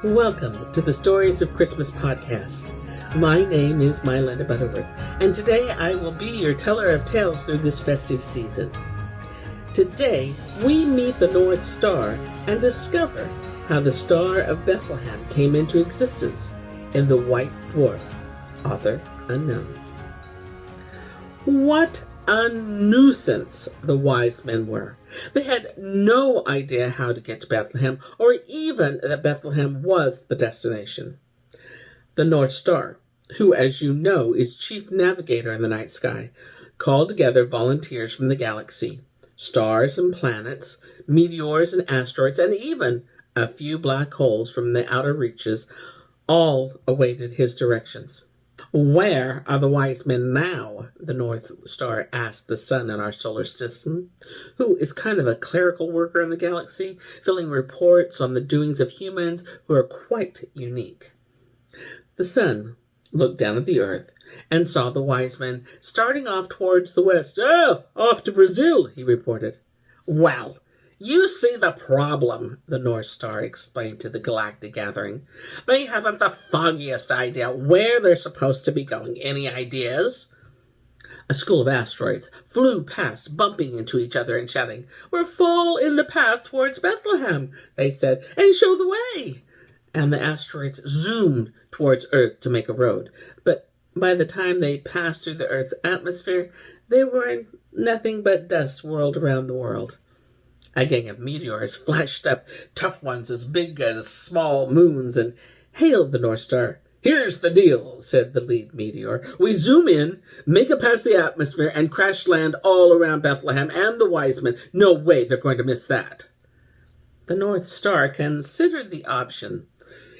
Welcome to the Stories of Christmas podcast. My name is MyLinda Butterworth, and today I will be your teller of tales through this festive season. Today, we meet the North Star and discover how the Star of Bethlehem came into existence in the White Dwarf, author unknown. What a nuisance the wise men were. They had no idea how to get to Bethlehem, or even that Bethlehem was the destination. The North Star, who, as you know, is chief navigator in the night sky, called together volunteers from the galaxy. Stars and planets, meteors and asteroids, and even a few black holes from the outer reaches all awaited his directions. Where are the wise men now? The North Star asked the sun in our solar system, who is kind of a clerical worker in the galaxy, filling reports on the doings of humans who are quite unique. The sun looked down at the earth and saw the wise men starting off towards the west. "Oh, off to Brazil," he reported. "Well, you see the problem," the North Star explained to the galactic gathering. "They haven't the foggiest idea where they're supposed to be going. Any ideas?" A school of asteroids flew past, bumping into each other and shouting, "We're full in the path towards Bethlehem," they said, "and show the way." And the asteroids zoomed towards Earth to make a road. But by the time they passed through the Earth's atmosphere, they were in nothing but dust whirled around the world. A gang of meteors flashed up, tough ones as big as small moons, and hailed the North Star. "Here's the deal," said the lead meteor. "We zoom in, make it past the atmosphere, and crash land all around Bethlehem and the wise men. No way they're going to miss that." The North Star considered the option.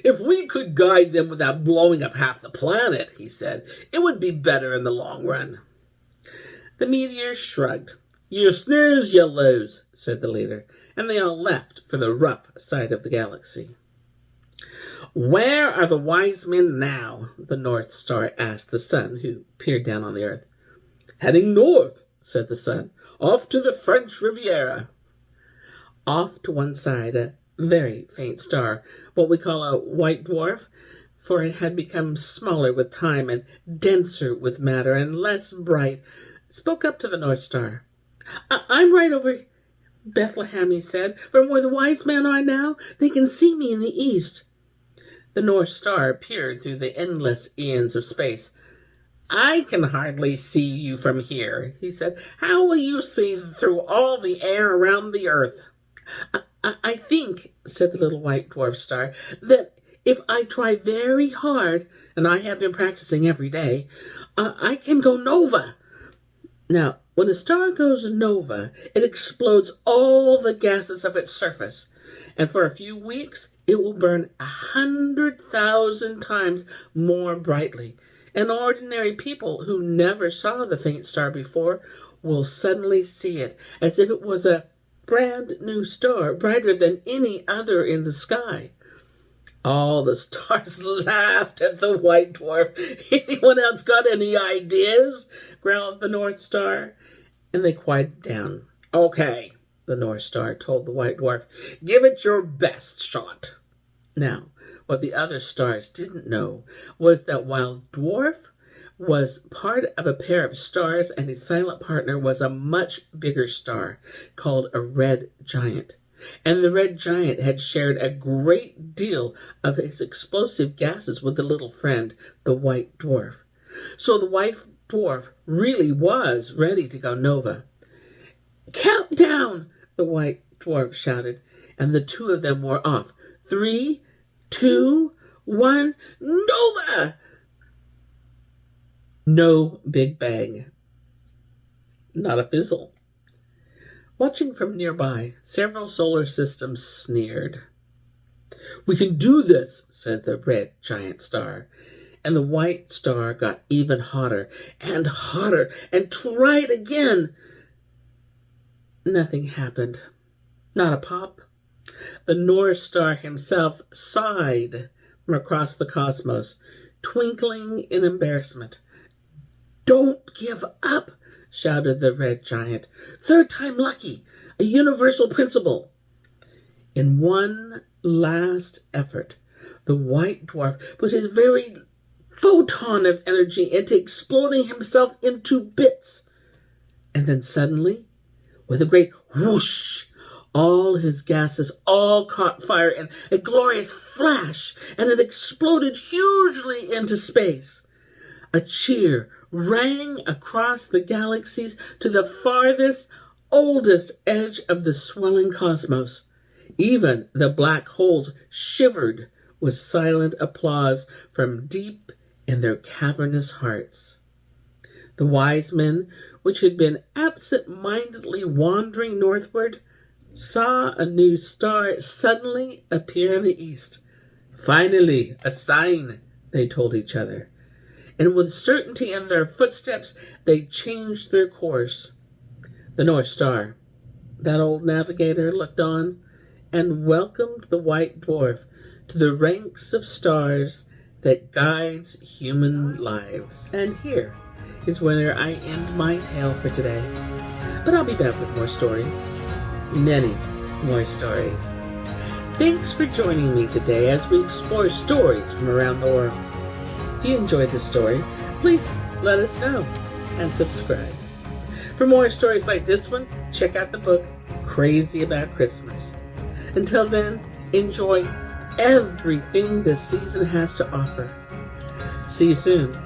"If we could guide them without blowing up half the planet," he said, "it would be better in the long run." The meteors shrugged. "You snooze, you lose," said the leader, and they all left for the rough side of the galaxy. "Where are the wise men now?" the North Star asked the sun, who peered down on the earth. "Heading north," said the sun, "off to the French Riviera." Off to one side, a very faint star, what we call a white dwarf, for it had become smaller with time and denser with matter and less bright, spoke up to the North Star. "I'm right over Bethlehem," he said. "From where the wise men are now, they can see me in the east." The North Star peered through the endless eons of space. "I can hardly see you from here," he said. "How will you see through all the air around the earth?" I think," said the little white dwarf star, "that if I try very hard, and I have been practicing every day, I can go nova." Now, when a star goes nova, it explodes all the gases of its surface, and for a few weeks it will burn 100,000 times more brightly, and ordinary people who never saw the faint star before will suddenly see it as if it was a brand new star, brighter than any other in the sky. All the stars laughed at the white dwarf. "Anyone else got any ideas?" growled the North Star. And they quieted down. "Okay," the North Star told the white dwarf. "Give it your best shot." Now, what the other stars didn't know was that while Dwarf was part of a pair of stars and his silent partner was a much bigger star called a red giant. And the red giant had shared a great deal of his explosive gases with the little friend, the white dwarf. So the white dwarf really was ready to go nova. "Countdown!" the white dwarf shouted, and the two of them were off. 3, 2, 1, nova! No big bang. Not a fizzle. Watching from nearby, several solar systems sneered. "We can do this," said the red giant star. And the white star got even hotter and tried again. Nothing happened. Not a pop. The North Star himself sighed from across the cosmos, twinkling in embarrassment. "Don't give up," shouted the red giant. "Third time lucky, a universal principle." In one last effort, The White Dwarf put his very photon of energy into exploding himself into bits. And then suddenly, with a great whoosh, all his gases all caught fire in a glorious flash, and it exploded hugely into space. A cheer rang across the galaxies to the farthest, oldest edge of the swelling cosmos. Even the black holes shivered with silent applause from deep in their cavernous hearts. The wise men, which had been absent-mindedly wandering northward, saw a new star suddenly appear in the east. "Finally, a sign," they told each other. And with certainty in their footsteps, they changed their course. The North Star, that old navigator, looked on and welcomed the White Dwarf to the ranks of stars that guides human lives. And here is where I end my tale for today. But I'll be back with more stories. Many more stories. Thanks for joining me today as we explore stories from around the world. If you enjoyed this story, please let us know and subscribe. For more stories like this one, check out the book Crazy About Christmas. Until then, enjoy everything this season has to offer. See you soon.